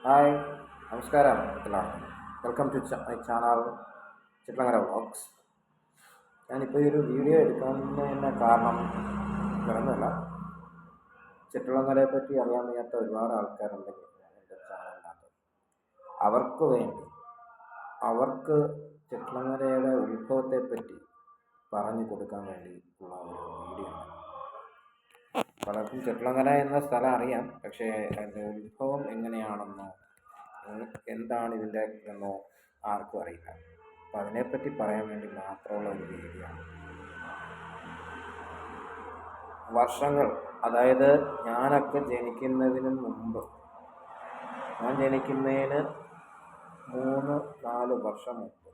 Hi, നമസ്കാരം എല്ലാവർക്കും. Welcome to my channel Chithrangara vlogs. ഞാനിപ്പോൾ ഈ ഒരു വീഡിയോ എടുക്കുന്നതിൻ്റെ കാരണം വേറൊന്നുമല്ല, ചിത്രങ്ങളെ പറ്റി അറിയാൻ വയ്യാത്ത ഒരുപാട് ആൾക്കാരുണ്ടെങ്കിൽ എൻ്റെ ചാനലിനകത്ത് അവർക്ക് ചിത്രങ്ങരയുടെ ഉത്ഭവത്തെപ്പറ്റി പറഞ്ഞു കൊടുക്കാൻ വേണ്ടി ഉള്ള ഒരു വീഡിയോ ആണ്. പലർക്കും ചെട്ടിളങ്ങര എന്ന സ്ഥലം അറിയാം, പക്ഷേ അതിൻ്റെ ഉത്ഭവം എങ്ങനെയാണെന്നോ എന്താണ് ഇതിൻ്റെ എന്നോ ആർക്കും അറിയില്ല. അപ്പം അതിനെപ്പറ്റി പറയാൻ വേണ്ടി മാത്രമുള്ള ഒരു വീഡിയോ ആണ്. വർഷങ്ങൾ, അതായത് ഞാനൊക്കെ ജനിക്കുന്നതിന് മുമ്പ്, ഞാൻ ജനിക്കുന്നതിന് 3-4 വർഷം മുമ്പ്,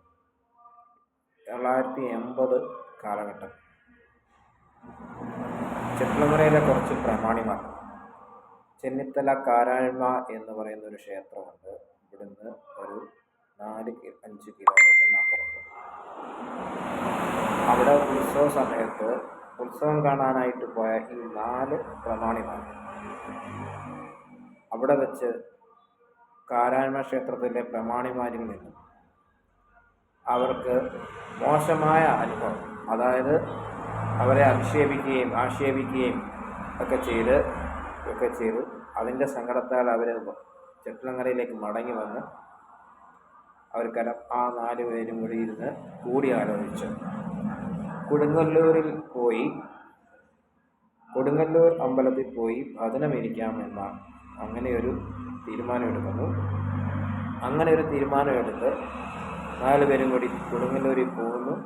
1980 കാലഘട്ടം, ചെട്ടിളങ്ങരയിലെ കുറച്ച് പ്രമാണിമാർ, ചെന്നിത്തല കാരാഴ്മ എന്ന് പറയുന്ന ഒരു ക്ഷേത്രമുണ്ട്. ഇവിടുന്ന് ഒരു 4-5 കിലോമീറ്ററിനപ്പുറത്ത്. അവിടെ ഉത്സവ സമയത്ത് ഉത്സവം കാണാനായിട്ട് പോയ ഈ 4 പ്രമാണിമാർ അവിടെ വെച്ച് കാരാഴ്മ ക്ഷേത്രത്തിലെ പ്രമാണിമാരിൽ നിന്നും അവർക്ക് മോശമായ അനുഭവം, അതായത് അവരെ ആക്ഷേപിക്കുകയും ഒക്കെ ചെയ്ത് അതിൻ്റെ സങ്കടത്താൽ അവർ ചെട്ടിളങ്ങരയിലേക്ക് മടങ്ങി വന്ന് അവർക്കെല്ലാം ആ 4 പേരും കൂടി ഇരുന്ന് കൂടിയാലോചിച്ച് കൊടുങ്ങല്ലൂർ അമ്പലത്തിൽ പോയി ഭജനമിരിക്കാമെന്ന അങ്ങനെ ഒരു തീരുമാനമെടുക്കുന്നു. അങ്ങനെ ഒരു തീരുമാനമെടുത്ത് 4 പേരും കൂടി കൊടുങ്ങല്ലൂരിൽ പോകുന്നു.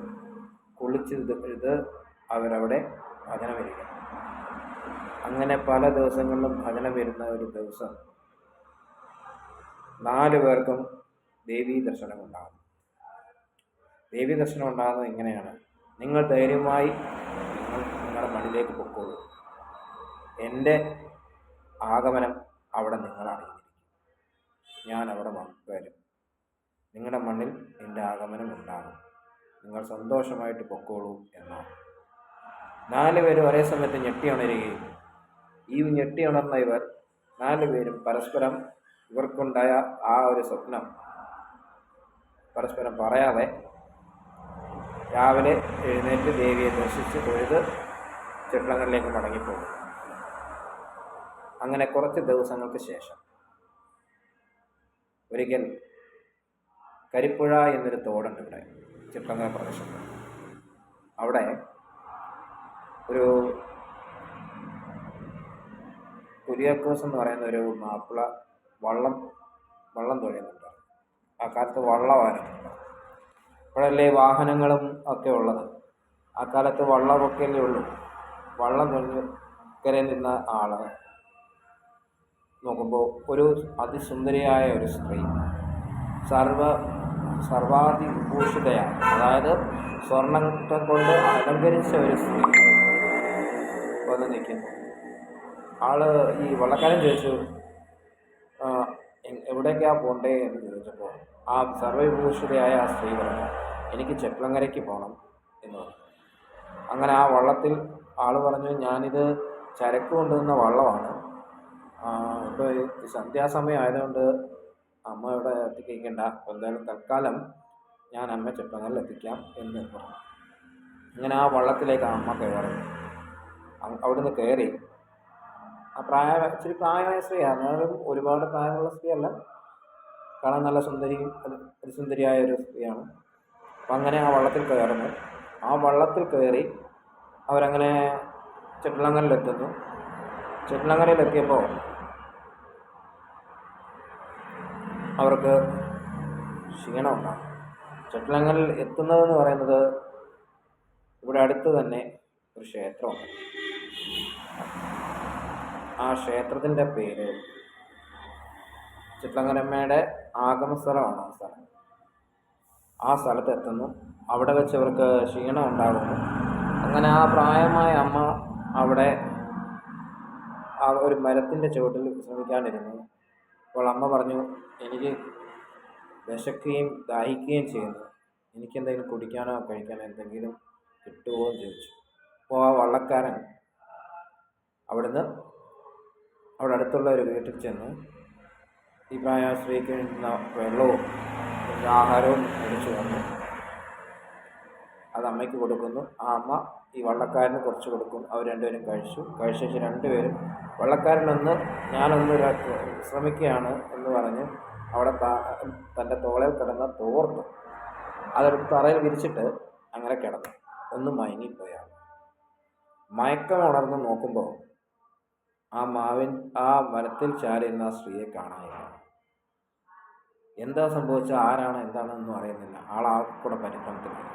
കുളിച്ച് അവരവിടെ ഭജനമിരിക്കുന്നു. അങ്ങനെ പല ദിവസങ്ങളിലും ഭജന വരുന്ന ഒരു ദിവസം 4 പേർക്കും ദേവീ ദർശനം ഉണ്ടാകുന്നു. ദേവീ ദർശനം ഉണ്ടാകുന്നത് ഇങ്ങനെയാണ്: നിങ്ങൾ ധൈര്യമായി നിങ്ങളുടെ മണ്ണിലേക്ക് പൊക്കോളൂ, എൻ്റെ ആഗമനം അവിടെ നിങ്ങൾ അറിഞ്ഞിരിക്കും, ഞാൻ അവിടെ വരും, നിങ്ങളുടെ മണ്ണിൽ എൻ്റെ ആഗമനം ഉണ്ടാകും, നിങ്ങൾ സന്തോഷമായിട്ട് പൊക്കോളൂ എന്നാണ്. 4 പേരും ഒരേ സമയത്ത് ഞെട്ടി ഉണരുകയും ഈ ഞെട്ടി ഉണർന്ന ഇവർ 4 പേരും പരസ്പരം ഇവർക്കുണ്ടായ ആ ഒരു സ്വപ്നം പരസ്പരം പറയാതെ രാവിലെ എഴുന്നേറ്റ് ദേവിയെ ദർശിച്ച് തൊഴുത് ചെട്ടിളങ്ങരയിലേക്ക് മടങ്ങിപ്പോകും. അങ്ങനെ കുറച്ച് ദിവസങ്ങൾക്ക് ശേഷം ഒരിക്കൽ കരിപ്പുഴ എന്നൊരു തോടുണ്ട് ഇവിടെ ചിത്രങ്ങര പ്രദേശത്ത്. അവിടെ ഒരു കുര്യാക്കോസ് എന്ന് പറയുന്ന ഒരു മാപ്പിള വള്ളം തുഴയുന്നുണ്ട്. ആ കാലത്ത് വള്ളമായിരുന്നു. അപ്പോഴല്ലേ വാഹനങ്ങളും ഒക്കെ ഉള്ളത്. ആ കാലത്ത് വള്ളമൊക്കെയല്ലേ ഉള്ളൂ. വള്ളം തുഴഞ്ഞ് കരയിൽ നിന്ന ആള് നോക്കുമ്പോൾ ഒരു അതിസുന്ദരിയായ ഒരു സ്ത്രീ, സർവാതിഭൂഷിതയാണ്, അതായത് സ്വർണ്ണത്തെ കൊണ്ട് അലങ്കരിച്ച ഒരു സ്ത്രീ വന്ന് നിൽക്കുന്നു. ആള് ഈ വള്ളക്കാരൻ ചോദിച്ചു, എവിടേക്കാണ് പോകണ്ടേ എന്ന് ചോദിച്ചപ്പോൾ ആ സർവവിഭൂഷിതയായ ആ സ്ത്രീ പറഞ്ഞു, എനിക്ക് ചെട്ടിളങ്ങരയ്ക്ക് പോകണം എന്ന് പറഞ്ഞു. അങ്ങനെ ആ വള്ളത്തിൽ ആൾ പറഞ്ഞു, ഞാനിത് ചരക്ക് കൊണ്ടുവന്ന വള്ളമാണ്, ഇപ്പോൾ സന്ധ്യാസമയം ആയതുകൊണ്ട് അമ്മ ഇവിടെ എത്തിക്കേണ്ട, എന്തായാലും തൽക്കാലം ഞാൻ അമ്മ ചെട്ടിളങ്ങരയിൽ എത്തിക്കാം എന്ന് പറഞ്ഞു. അങ്ങനെ ആ വള്ളത്തിലേക്ക് അമ്മ കയറി. അവിടുന്ന് കയറി ഇച്ചിരി പ്രായമായ സ്ത്രീയാണ്, എന്നാലും ഒരുപാട് പ്രായമുള്ള സ്ത്രീയല്ല, കാണാൻ നല്ല സുന്ദരിയായ ഒരു സ്ത്രീയാണ്. അപ്പം അങ്ങനെ ആ വള്ളത്തിൽ കയറുന്നു. ആ വള്ളത്തിൽ കയറി അവരങ്ങനെ ചെട്ടിളങ്ങരയിലെത്തുന്നു. ചെട്ടിളങ്ങരയിലെത്തിയപ്പോൾ അവർക്ക് ക്ഷീണമുണ്ടാകും. ചെട്ടിളങ്ങരയിൽ എത്തുന്നതെന്ന് പറയുന്നത് ഇവിടെ അടുത്ത് തന്നെ ഒരു ക്ഷേത്രമുണ്ട്. ആ ക്ഷേത്രത്തിൻ്റെ പേര് ചിത്രങ്ങരമ്മയുടെ ആഗമസ്ഥലമാണ്. ആ സ്ഥലത്ത് എത്തുന്നു. അവിടെ വെച്ച് അവർക്ക് ക്ഷീണം ഉണ്ടാകുന്നു. അങ്ങനെ ആ പ്രായമായ അമ്മ അവിടെ ആ ഒരു മരത്തിൻ്റെ ചുവട്ടിൽ വിശ്രമിക്കാനിരുന്നു. അപ്പോൾ അമ്മ പറഞ്ഞു, എനിക്ക് വിശക്കുകയും ദാഹിക്കുകയും ചെയ്യുന്നു, എനിക്കെന്തെങ്കിലും കുടിക്കാനോ കഴിക്കാനോ എന്തെങ്കിലും കിട്ടുമോ എന്ന് ചോദിച്ചു. അപ്പോൾ ആ വള്ളക്കാരൻ അവിടെ അടുത്തുള്ള ഒരു വീട്ടിൽ ചെന്ന് ഈ പ്രായമായ സ്ത്രീക്ക് വേണ്ടുന്ന വെള്ളവും ആഹാരവും മേടിച്ചു വന്നു. അത് അമ്മയ്ക്ക് കൊടുക്കുന്നു. ആ അമ്മ ഈ വള്ളക്കാരന് കുറച്ച് കൊടുക്കും. അവർ രണ്ടുപേരും കഴിച്ച ശേഷം രണ്ടുപേരും വള്ളക്കാരനൊന്ന് ഞാനൊന്ന് ശ്രമിക്കുകയാണ് എന്ന് പറഞ്ഞ് അവിടെ തൻ്റെ തോളയിൽ കിടന്ന തോർത്ത് അതെടുത്ത് തറയിൽ വിരിച്ചിട്ട് അങ്ങനെ കിടന്നു. ഒന്ന് മയങ്ങിപ്പോയാണ്. മയക്കം ഉണർന്ന് നോക്കുമ്പോൾ ആ മരത്തിൽ ചാരിയിരുന്ന ആ സ്ത്രീയെ കാണാനില്ല. എന്താ സംഭവിച്ച, ആരാണ് എന്താണെന്നൊന്നും അറിയുന്നില്ല. ആളാകെക്കൂടെ പരിഭ്രമത്തിലായി.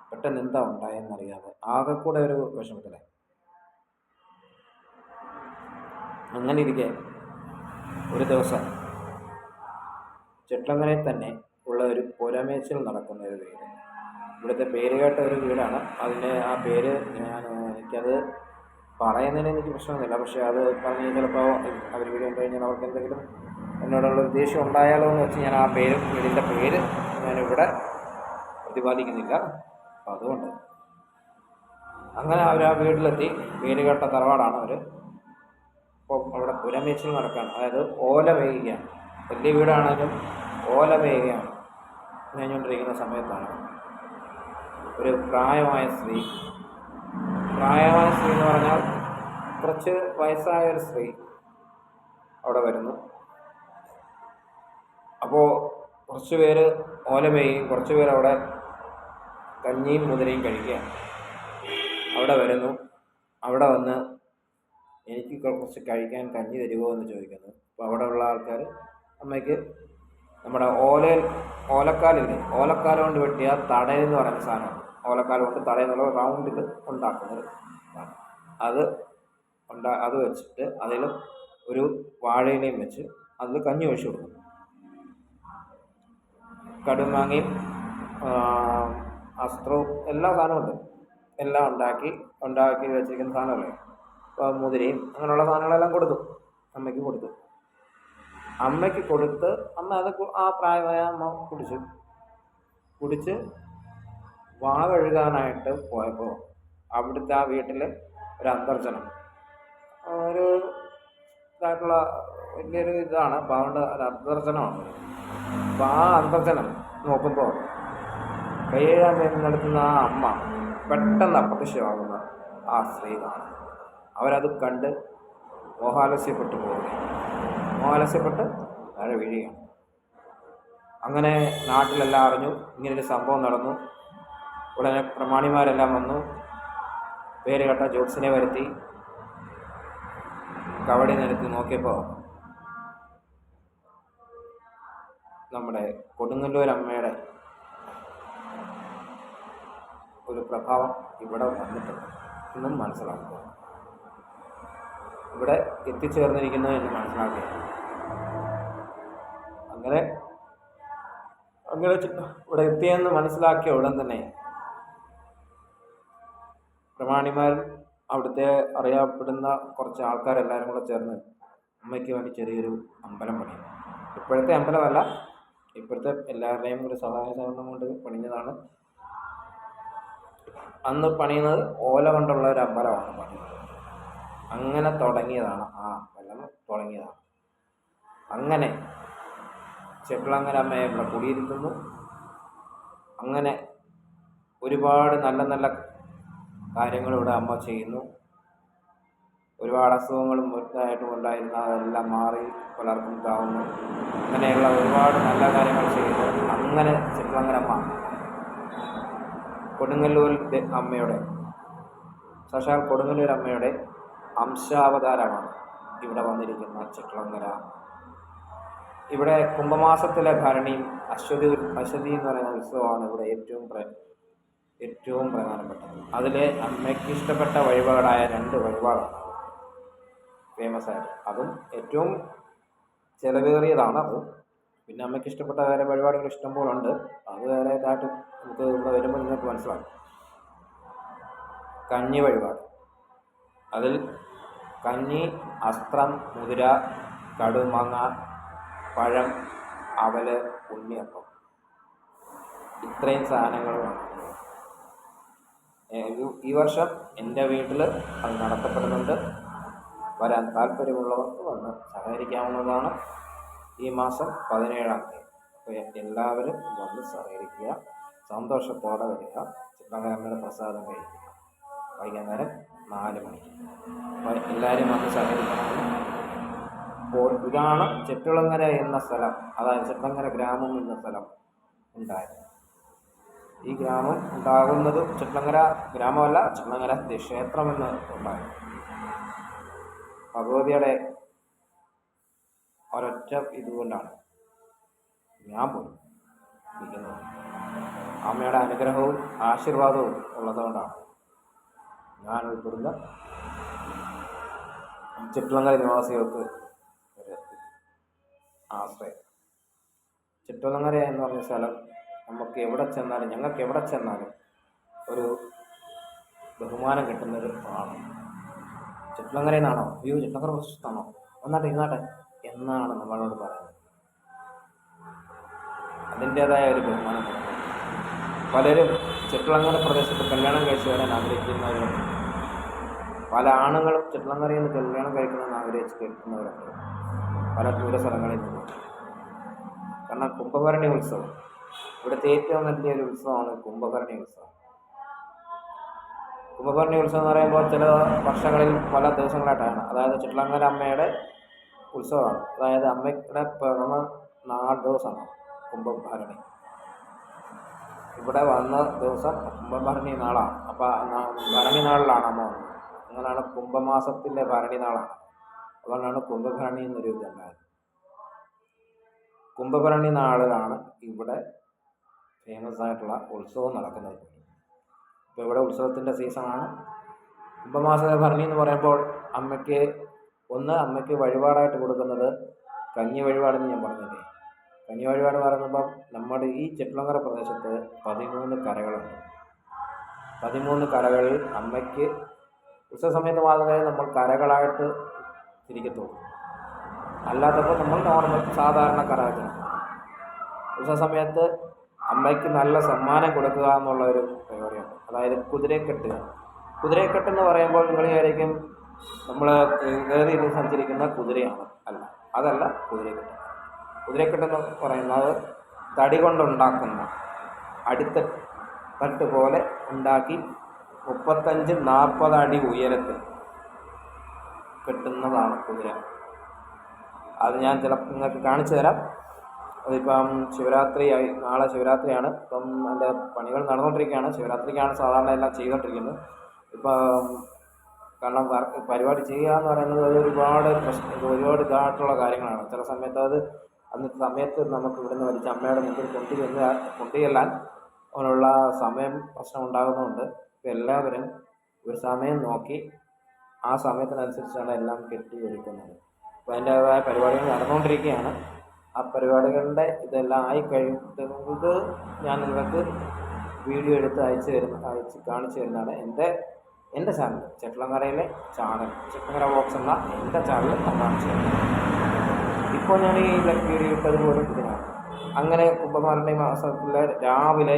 പെട്ടെന്ന് എന്താ ഉണ്ടായെന്നറിയാതെ ആകെക്കൂടെ ഒരു വിഷമത്തിലായി. അങ്ങനെ ഇരിക്കെ ഒരു ദിവസം ചെട്ലങ്ങരയിൽ തന്നെ ഉള്ള ഒരു പുരമേച്ചിൽ നടക്കുന്ന ഒരു വീട്, ഇവിടുത്തെ പേര് കേട്ട ഒരു വീടാണ്. ആ പേര് എനിക്കത് പറയുന്നതിന് എനിക്ക് പ്രശ്നമൊന്നുമില്ല. പക്ഷേ അത് പറഞ്ഞ് ചിലപ്പോൾ അവർ വീട് കണ്ടു കഴിഞ്ഞാൽ അവർക്ക് എന്തെങ്കിലും എന്നോടുള്ള ദേഷ്യം ഉണ്ടായാലോ എന്ന് വെച്ച് ഞാൻ ആ വീടിൻ്റെ പേര് ഞാനിവിടെ പ്രതിപാദിക്കുന്നില്ല. അപ്പം അതുകൊണ്ട് അങ്ങനെ അവർ ആ വീട്ടിലെത്തി. പേര് കേട്ട തറവാടാണ് അവർ. അപ്പോൾ അവിടെ പുരമേച്ചിൽ നടക്കുകയാണ്. അതായത് ഓല വേയുകയാണ്. വലിയ വീടാണെങ്കിലും ഓല വേയുകയാണ്. മേഞ്ഞുകൊണ്ടിരിക്കുന്ന സമയത്താണ് ഒരു പ്രായമായ സ്ത്രീ എന്ന് പറഞ്ഞാൽ കുറച്ച് വയസ്സായ ഒരു സ്ത്രീ അവിടെ വരുന്നു. അപ്പോൾ കുറച്ച് പേര് ഓല മേയുകയും കുറച്ച് പേര് അവിടെ കഞ്ഞിയും മുതിരയും കഴിക്കുകയാണ്. അവിടെ വരുന്നു. അവിടെ വന്ന് എനിക്ക് കുറച്ച് കഴിക്കാൻ കഞ്ഞി തരുമോ എന്ന് ചോദിക്കുന്നു. അപ്പോൾ അവിടെ ഉള്ള ആൾക്കാർ അമ്മയ്ക്ക് നമ്മുടെ ഓലക്കാലില്ലേ, ഓലക്കാല കൊണ്ട് വെട്ടിയ തടയെന്ന് പറയുന്ന സാധനമാണ്. ഓലക്കാല കൊണ്ട് തടയെന്നുള്ള റൗണ്ടിൽ ഉണ്ടാക്കുന്നത്. അത് വെച്ചിട്ട് അതിൽ ഒരു വാഴയിലയും വെച്ച് അതിൽ കഞ്ഞി ഒഴിച്ചു കൊടുക്കുന്നു. കടുമാങ്ങയും അസ്ത്രവും എല്ലാ സാധനമുണ്ട്. എല്ലാം ഉണ്ടാക്കി വെച്ചിരിക്കുന്ന സാധനമല്ലേ. അപ്പോൾ മുതിരയും അങ്ങനെയുള്ള സാധനങ്ങളെല്ലാം കൊടുത്തു. അമ്മയ്ക്ക് കൊടുത്ത് അമ്മ അത് ആ പ്രായമായ അമ്മ കുടിച്ച് വാ കഴുകാനായിട്ട് പോയപ്പോൾ അവിടുത്തെ ആ വീട്ടിൽ ഒരു അന്തർജനം, ഒരു ഇതായിട്ടുള്ള വലിയൊരു ഇതാണ്. അപ്പോൾ അതുകൊണ്ട് ഒരു അന്തർജനമാണ്. അപ്പോൾ ആ അന്തർജനം നോക്കുമ്പോൾ കൈ കഴുകാൻ വേണ്ടി നടത്തുന്ന ആ അമ്മ പെട്ടെന്ന് അപ്രത്യക്ഷമാകുന്ന ആ സ്ത്രീ കാണും. അവരത് കണ്ട് മോഹാലസ്യപ്പെട്ട് താഴെ വീഴുകയാണ്. അങ്ങനെ നാട്ടിലെല്ലാം അറിഞ്ഞു ഇങ്ങനൊരു സംഭവം നടന്നു. ഉടനെ പ്രമാണിമാരെല്ലാം വന്നു. പേര് കേട്ട ജോത്സ്യനെ വരുത്തി കവടി നിരത്തി നോക്കിയപ്പോൾ നമ്മുടെ കൊടുങ്ങല്ലൂർ അമ്മയുടെ ഒരു പ്രഭാവം ഇവിടെ വന്നിട്ടുണ്ട് എന്നും മനസ്സിലാക്കുക, ഇവിടെ എത്തിച്ചേർന്നിരിക്കുന്നു എന്ന് മനസ്സിലാക്കുക. അങ്ങനെ ഇവിടെ എത്തിയെന്ന് മനസ്സിലാക്കിയ ഉടൻ തന്നെ പ്രമാണിമാരും അവിടുത്തെ അറിയപ്പെടുന്ന കുറച്ച് ആൾക്കാരെല്ലാവരും കൂടെ ചേർന്ന് അമ്മയ്ക്ക് വേണ്ടി ചെറിയൊരു അമ്പലം പണിയും. ഇപ്പോഴത്തെ അമ്പലമല്ല, ഇപ്പോഴത്തെ എല്ലാവരുടെയും ഒരു സഹായ സഹകരണം കൊണ്ട് പണിഞ്ഞതാണ്. അന്ന് പണിയുന്നത് ഓല കൊണ്ടുള്ള ഒരു അമ്പലമാണ് പണിയുന്നത്. അങ്ങനെ തുടങ്ങിയതാണ് ആ അമ്പലം തുടങ്ങിയതാണ്. അങ്ങനെ ചെട്ലങ്ങര അമ്മയെ ഇവിടെ കുടിയിരുത്തുന്നു. അങ്ങനെ ഒരുപാട് നല്ല നല്ല കാര്യങ്ങൾ ഇവിടെ അമ്മ ചെയ്യുന്നു. ഒരുപാട് അസുഖങ്ങളും മൊത്തമായിട്ടും ഉണ്ടായിരുന്ന അതെല്ലാം മാറി പലർക്കും താവുന്നു. അങ്ങനെയുള്ള ഒരുപാട് നല്ല കാര്യങ്ങൾ ചെയ്യുന്നു. അങ്ങനെ ചെട്ലങ്ങര അമ്മ കൊടുങ്ങല്ലൂർ അമ്മയുടെ സാക്ഷാൽ കൊടുങ്ങല്ലൂർ അമ്മയുടെ അംശാവതാരമാണ് ഇവിടെ വന്നിരിക്കുന്ന ചെട്ലങ്ങര. ഇവിടെ കുംഭമാസത്തിലെ ഭരണിയും അശ്വതി എന്ന് പറയുന്ന ഉത്സവമാണ് ഇവിടെ ഏറ്റവും പ്രധാനപ്പെട്ടത്. അതിൽ അമ്മയ്ക്ക് ഇഷ്ടപ്പെട്ട വഴിപാടായ 2 വഴിപാടാണ് ഫേമസ് ആയിട്ട്. അതും ഏറ്റവും ചിലവേറിയതാണ് അത്. പിന്നെ അമ്മയ്ക്ക് ഇഷ്ടപ്പെട്ട വേറെ വഴിപാടുകൾ ഇഷ്ടംപോലെ ഉണ്ട്. അത് വേറെ ഇതായിട്ട് നമുക്ക് ഇവിടെ വരുമ്പോൾ നിങ്ങൾക്ക് മനസ്സിലാകും. കഞ്ഞി വഴിപാട്, അതിൽ കഞ്ഞി, അസ്ത്രം, മുതിര, കടുമാങ്ങ, പഴം, അവല്, ഉണ്ണിയപ്പം, ഇത്രയും സാധനങ്ങളുമാണ്. ഈ വർഷം എൻ്റെ വീട്ടിൽ അത് നടത്തപ്പെടുന്നുണ്ട്. വരാൻ താല്പര്യമുള്ളവർക്ക് വന്ന് സഹകരിക്കാവുന്നതാണ്. ഈ മാസം 17-ാം തീയതി. അപ്പോൾ എല്ലാവരും വന്ന് സഹകരിക്കുക, സന്തോഷത്തോടെ വരിക, ചിത്രകാരൻ്റെ പ്രസാദം കഴിക്കുക. വൈകുന്നേരം 4 മണിക്ക്. അപ്പോൾ എല്ലാവരും വന്ന് സഹകരിക്കണം. അപ്പോൾ ഇതാണ് ചെട്ടികുളങ്ങര എന്ന സ്ഥലം, അതായത് ചെട്ടികുളങ്ങര ഗ്രാമം എന്ന സ്ഥലം ഉണ്ടായത്. ഈ ഗ്രാമം ഉണ്ടാകുന്നത് ചെട്ടികുളങ്ങര ഗ്രാമമല്ല, ചെട്ടികുളങ്ങര ക്ഷേത്രമെന്ന് ഉണ്ടായത്. ഭഗവതിയുടെ ഒരൊറ്റ ഇതുകൊണ്ടാണ് ഞാൻ പോയി ഇരിക്കുന്നത്. അമ്മയുടെ അനുഗ്രഹവും ആശീർവാദവും ഉള്ളതുകൊണ്ടാണ് ഞാൻ ഉൾപ്പെടുന്ന ചെട്ടികുളങ്ങര നിവാസികൾക്ക് ഒരു ആശ്രയം. ചെട്ടികുളങ്ങര എന്ന് പറഞ്ഞ സ്ഥലം നമുക്ക് എവിടെ ചെന്നാലും, ഞങ്ങൾക്ക് എവിടെ ചെന്നാലും ഒരു ബഹുമാനം കിട്ടുന്നൊരു ആണ്. ചെട്ടികുളങ്ങരയിൽ നിന്നാണോ, അയ്യോ ചെട്ടികുളങ്ങര പ്രശസ്തമാണോ, ഒന്നാട്ടെ ഇരുന്നാട്ടെ എന്നാണ് നമ്മളോട് പറയുന്നത്. അതിൻ്റേതായ ഒരു ബഹുമാനം കിട്ടും. പലരും ചെട്ടികുളങ്ങര പ്രദേശത്ത് കല്യാണം കഴിച്ചു വരാൻ ആഗ്രഹിക്കുന്നവരുണ്ട്. പല ആണുങ്ങളും ചെട്ടികുളങ്ങരയിൽ നിന്ന് കല്യാണം കഴിക്കണമെന്ന് ആഗ്രഹിച്ച് കേൾക്കുന്നവരുണ്ട് പല ദൂര സ്ഥലങ്ങളിൽ നിന്ന്. കാരണം കുംഭഭരണി ഉത്സവം ഇവിടുത്തെ ഏറ്റവും വലിയൊരു ഉത്സവമാണ് കുംഭഭരണി ഉത്സവം. കുംഭഭരണി ഉത്സവം എന്ന് പറയുമ്പോൾ ചില വർഷങ്ങളിൽ പല ദിവസങ്ങളായിട്ടാണ്. അതായത് ചെട്ടികുളങ്ങര അമ്മയുടെ ഉത്സവമാണ്. അതായത് അമ്മയുടെ പിറന്ന 4 ദിവസമാണ് കുംഭഭരണി. ഇവിടെ വന്ന ദിവസം കുംഭഭരണി നാളാണ്. അപ്പോൾ ഭരണി നാളിലാണ് അമ്മ വന്നത്. അങ്ങനെയാണ് കുംഭമാസത്തിൻ്റെ ഭരണി നാളാണ്. അതുകൊണ്ടാണ് കുംഭഭരണി എന്നൊരു ഇതുണ്ടായത്. കുംഭഭരണി നാളിലാണ് ഇവിടെ ഫേമസ് ആയിട്ടുള്ള ഉത്സവം നടക്കുന്നത്. ഇപ്പോൾ ഇവിടെ ഉത്സവത്തിൻ്റെ സീസണാണ്. കുംഭമാസ ഭരണി എന്ന് പറയുമ്പോൾ അമ്മയ്ക്ക് വഴിപാടായിട്ട് കൊടുക്കുന്നത് കഞ്ഞി വഴിപാടെന്ന് ഞാൻ പറഞ്ഞില്ലേ. കഞ്ഞി വഴിപാട് പറയുമ്പം നമ്മുടെ ഈ ചെട്ടികുളങ്ങര പ്രദേശത്ത് 13 കരകളുണ്ട്. 13 കരകളിൽ അമ്മയ്ക്ക് ഉത്സവ സമയത്ത് മാത്രമേ നമ്മൾ കരകളായിട്ട് തിരിക്കത്തുള്ളൂ. അല്ലാത്തപ്പോൾ നമ്മൾ നോർമൽ സാധാരണ കര വയ്ക്കണം. ഉത്സവ സമയത്ത് അമ്മയ്ക്ക് നല്ല സമ്മാനം കൊടുക്കുക എന്നുള്ള ഒരു പരിപാടിയാണ്. അതായത് കുതിരക്കെട്ടെന്ന് പറയുമ്പോൾ നിങ്ങൾ വിചാരിക്കും നമ്മൾ കയറി സഞ്ചരിക്കുന്ന കുതിരയാണ്. അതല്ല കുതിരക്കെട്ട്. കുതിരക്കെട്ടെന്ന് പറയുന്നത് തടി കൊണ്ടുണ്ടാക്കുന്ന അടിത്തട്ട് പോലെ ഉണ്ടാക്കി 35-40 അടി ഉയരത്തിൽ കെട്ടുന്നതാണ് കുതിര. അത് ഞാൻ ചിലപ്പോൾ നിങ്ങൾക്ക് കാണിച്ചു തരാം. അതിപ്പം ശിവരാത്രിയായി, നാളെ ശിവരാത്രിയാണ്. ഇപ്പം അതിൻ്റെ പണികൾ നടന്നുകൊണ്ടിരിക്കുകയാണ്. ശിവരാത്രിക്കാണ് സാധാരണ എല്ലാം ചെയ്തുകൊണ്ടിരിക്കുന്നത്. ഇപ്പം കാരണം പരിപാടി ചെയ്യുക എന്ന് പറയുന്നത് ഒരുപാട് ഇതായിട്ടുള്ള കാര്യങ്ങളാണ്. ചില സമയത്ത് അന്നത്തെ സമയത്ത് നമുക്ക് ഇവിടുന്ന് വലിച്ച് അമ്മയുടെ മുമ്പിൽ കൊണ്ടുചെല്ലാൻ അതിനുള്ള സമയം പ്രശ്നം ഉണ്ടാകുന്നതുകൊണ്ട് ഇപ്പോൾ എല്ലാവരും ഒരു സമയം നോക്കി ആ സമയത്തിനനുസരിച്ചാണ് എല്ലാം കെട്ടി ഒരുക്കുന്നത്. അപ്പോൾ അതിൻ്റേതായ പരിപാടികൾ നടന്നുകൊണ്ടിരിക്കുകയാണ്. ആ പരിപാടികളുടെ ഇതെല്ലാം ആയി കഴിയുന്നത് ഞാൻ നിങ്ങൾക്ക് വീഡിയോ എടുത്ത് കാണിച്ചു തരുന്നതാണ്. എൻ്റെ ചാനൽ, ചെട്ടികുളങ്ങരയിലെ ചാനൽ, ചെട്ടികുളങ്ങര വ്ലോഗ്സ് എന്ന എൻ്റെ ചാനൽ ഞാൻ കാണിച്ചു തരുന്നത്. ഇപ്പോൾ ഞാൻ ഈ വീഡിയോ ഇട്ടത് പോലും ഇതിനാണ്. അങ്ങനെ കുംഭഭരണി മാസത്തിലെ രാവിലെ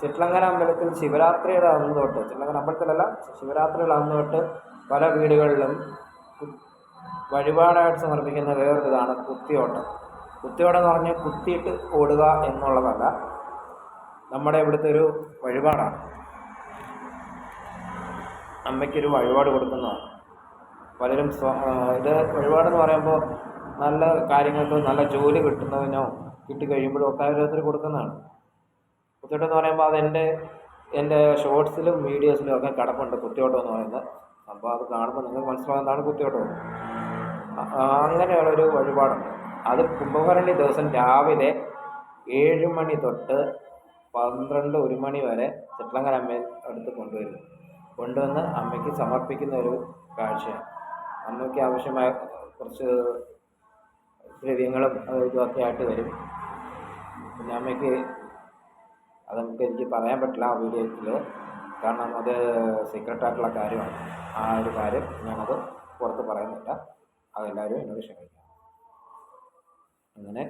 ചെട്ടികുളങ്ങര അമ്പലത്തിൽ ശിവരാത്രിയുടെ അന്ന് തൊട്ട്, ചെട്ടികുളങ്ങര അമ്പലത്തിലല്ല, ശിവരാത്രിയുടെ അന്ന് തൊട്ട് പല വീടുകളിലും വഴിപാടായിട്ട് സമർപ്പിക്കുന്ന വേറൊരിതാണ് കുത്തിയോട്ടം. കുത്തിയോട്ടം എന്ന് പറഞ്ഞാൽ കുത്തിയിട്ട് ഓടുക എന്നുള്ളതല്ല, നമ്മുടെ ഇവിടുത്തെ ഒരു വഴിപാടാണ്. അമ്മയ്ക്കൊരു വഴിപാട് കൊടുക്കുന്നതാണ്. പലരും ഇത് വഴിപാടെന്ന് പറയുമ്പോൾ നല്ല കാര്യങ്ങൾക്ക്, നല്ല ജോലി കിട്ടുന്നതിനോ കിട്ടിക്കഴിയുമ്പോഴും ഒക്കെ ഓരോരുത്തർ കൊടുക്കുന്നതാണ്. കുത്തിയോട്ടം എന്ന് പറയുമ്പോൾ എൻ്റെ ഷോർട്സിലും വീഡിയോസിലും ഒക്കെ കിടപ്പുണ്ട് കുത്തിയോട്ടം എന്ന് പറയുന്നത്. അപ്പോൾ അത് കാണുമ്പോൾ നിങ്ങൾക്ക് മനസ്സിലാകുന്നതാണ് കുത്തിയോട്ടം. അങ്ങനെയുള്ളൊരു വഴിപാടുണ്ട്. അത് കുംഭഭരണി ദിവസം രാവിലെ 7 മണി തൊട്ട് 12-1 മണി വരെ ചെട്ടികുളങ്ങര അമ്മയെ അടുത്ത് കൊണ്ടുവന്ന് അമ്മയ്ക്ക് സമർപ്പിക്കുന്ന ഒരു കാഴ്ചയാണ്. അമ്മയ്ക്ക് ആവശ്യമായ കുറച്ച് ദ്രവ്യങ്ങളും ഇതൊക്കെ ആയിട്ട് വരും. പിന്നെ അമ്മയ്ക്ക് എനിക്ക് പറയാൻ പറ്റില്ല ആ വീഡിയോയിൽ, കാരണം അത് സീക്രട്ടായിട്ടുള്ള കാര്യമാണ്. ആ ഒരു കാര്യം ഞാനത് പുറത്ത് പറയുന്നില്ല. അതെല്ലാവരും എന്നോട് ക്ഷമിക്കാം. അങ്ങനെ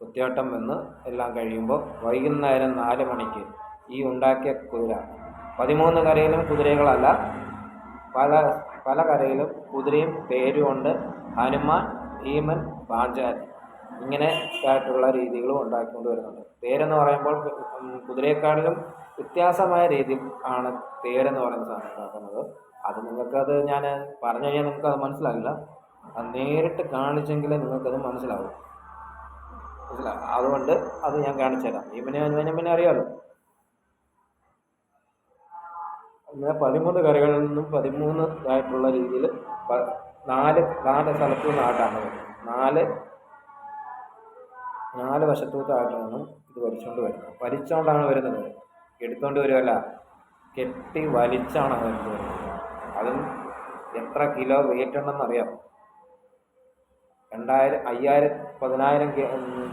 കുത്തിയോട്ടം വന്ന് എല്ലാം കഴിയുമ്പോൾ വൈകുന്നേരം 4 മണിക്ക് ഈ ഉണ്ടാക്കിയ കുതിര, 13 കരയിലും കുതിരകളല്ല, പല കരയിലും കുതിരയും പേരുമുണ്ട്. ഹനുമാൻ, ഭീമൻ, പാഞ്ചാലി ഇങ്ങനെ ആയിട്ടുള്ള രീതികളും ഉണ്ടാക്കിക്കൊണ്ട് വരുന്നുണ്ട്. തേരെന്ന് പറയുമ്പോൾ കുതിരയെക്കാളിലും വ്യത്യാസമായ രീതിയിൽ ആണ് തേരെന്ന് പറയുന്ന സാധനം ഉണ്ടാക്കുന്നത്. അത് നിങ്ങൾക്കത് ഞാൻ പറഞ്ഞു കഴിഞ്ഞാൽ നിങ്ങൾക്കത് മനസ്സിലാകില്ല. അത് നേരിട്ട് കാണിച്ചെങ്കിലേ നിങ്ങൾക്കത് മനസ്സിലാവും. അതുകൊണ്ട് അത് ഞാൻ കാണിച്ചു തരാം. ഭീമനെ അറിയാമല്ലോ. ഇങ്ങനെ 13 കരകളിൽ നിന്നും 13 ആയിട്ടുള്ള രീതിയിൽ നാല് സ്ഥലത്തു നിന്നായിട്ടാണ് വരുന്നത്. നാല് വശത്തൂത്തായിട്ടാണ് ഇത് വലിച്ചുകൊണ്ടാണ് വരുന്നത്. എടുത്തോണ്ട് വരുമല്ല, കെട്ടി വലിച്ചാണ് വരുന്നത്. അതും എത്ര കിലോ വെയിറ്റ് ഉണ്ടെന്ന് അറിയാം. 2000, 5000, 10000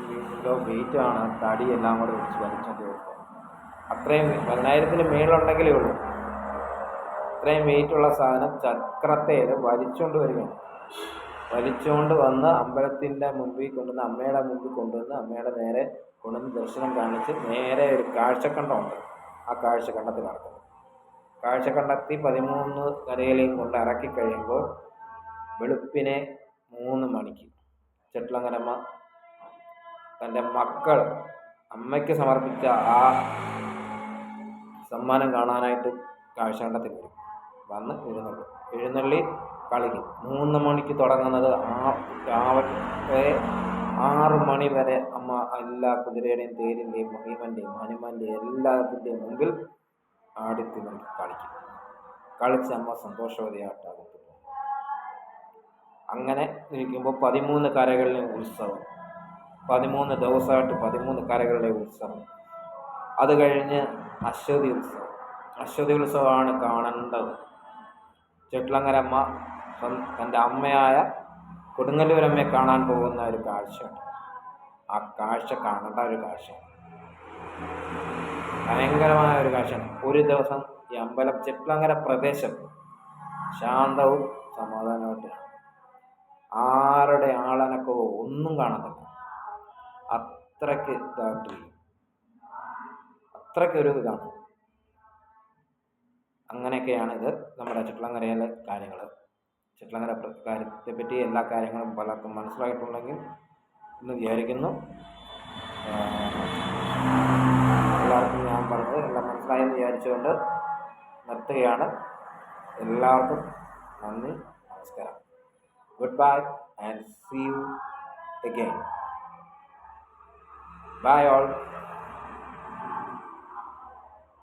കിലോ വെയിറ്റാണ് തടി എല്ലാം കൂടെ വെച്ച് വലിച്ചോണ്ട് വരുന്നത്. അത്രയും 10000-ന് മേളുണ്ടെങ്കിലേ ഉള്ളൂ. ഇത്രയും വെയിറ്റുള്ള സാധനം ചക്രത്തേൽ വലിച്ചുകൊണ്ട് വരികയാണ്. വലിച്ചുകൊണ്ട് വന്ന് അമ്പലത്തിൻ്റെ മുമ്പിൽ കൊണ്ടുവന്ന് അമ്മയുടെ നേരെ കൊണ്ടുവന്ന് ദർശനം കാണിച്ച് നേരെ ഒരു കാഴ്ചക്കണ്ടമുണ്ട്. ആ കാഴ്ചക്കണ്ടത്തിൽ നടക്കുന്നത്. കാഴ്ചക്കണ്ടത്തിൽ 13 കരയിലെയും കൊണ്ട് ഇറക്കി കഴിയുമ്പോൾ വെളുപ്പിനെ 3 മണിക്ക് ചെട്ടിലങ്ങരമ്മ തൻ്റെ അമ്മയ്ക്ക് സമർപ്പിച്ച ആ സമ്മാനം കാണാനായിട്ട് കാഴ്ചക്കണ്ടത്തിൽ വന്ന് എഴുന്നള്ളി കളിക്കും. 3 മണിക്ക് തുടങ്ങുന്നത് രാവിലെ 6 മണി വരെ അമ്മ എല്ലാ കുതിരയുടെയും തേരിൻ്റെയും ഭീമൻ്റെയും ഹനുമാൻ്റെയും എല്ലാത്തിൻ്റെയും മുമ്പിൽ ആടിത്തിമിർക്കി കളിച്ച് അമ്മ സന്തോഷവതിയായിട്ടാകും. അങ്ങനെ ഇരിക്കുമ്പോൾ 13 കരകളിലെ ഉത്സവം, 13 ദിവസമായിട്ട് 13 കരകളിലെ ഉത്സവം. അത് കഴിഞ്ഞ് അശ്വതി ഉത്സവമാണ് കാണേണ്ടത്. ചെട്ടിലങ്ങരമ്മ തൻ്റെ അമ്മയായ കൊടുങ്ങല്ലൂരമ്മയെ കാണാൻ പോകുന്ന ഒരു കാഴ്ചയുണ്ട്. ആ കാഴ്ച കാണേണ്ട ഒരു കാഴ്ചയാണ്. ഭയങ്കരമായ ഒരു കാഴ്ചയാണ്. ഒരു ദിവസം ഈ അമ്പലം ചെട്ടിലങ്ങര പ്രദേശം ശാന്തവും സമാധാനമായിട്ടാണ്. ആരുടെ ആളനക്കവോ ഒന്നും കാണത്തില്ല. അത്രയ്ക്കൊരു ഇതാണ്. അങ്ങനെയൊക്കെയാണ് ഇത് നമ്മുടെ ചെട്ടിലങ്ങരയിലെ കാര്യങ്ങൾ. ചെട്ടിലങ്ങര കാര്യത്തെ പറ്റി എല്ലാ കാര്യങ്ങളും പലർക്കും മനസ്സിലായിട്ടുണ്ടെങ്കിൽ എന്ന് വിചാരിക്കുന്നു. എല്ലാവർക്കും ഞാൻ പറഞ്ഞത് എല്ലാം മനസ്സിലായെന്ന് വിചാരിച്ചുകൊണ്ട് നിർത്തുകയാണ്. എല്ലാവർക്കും നന്ദി, നമസ്കാരം. Goodbye and see you again. Bye all.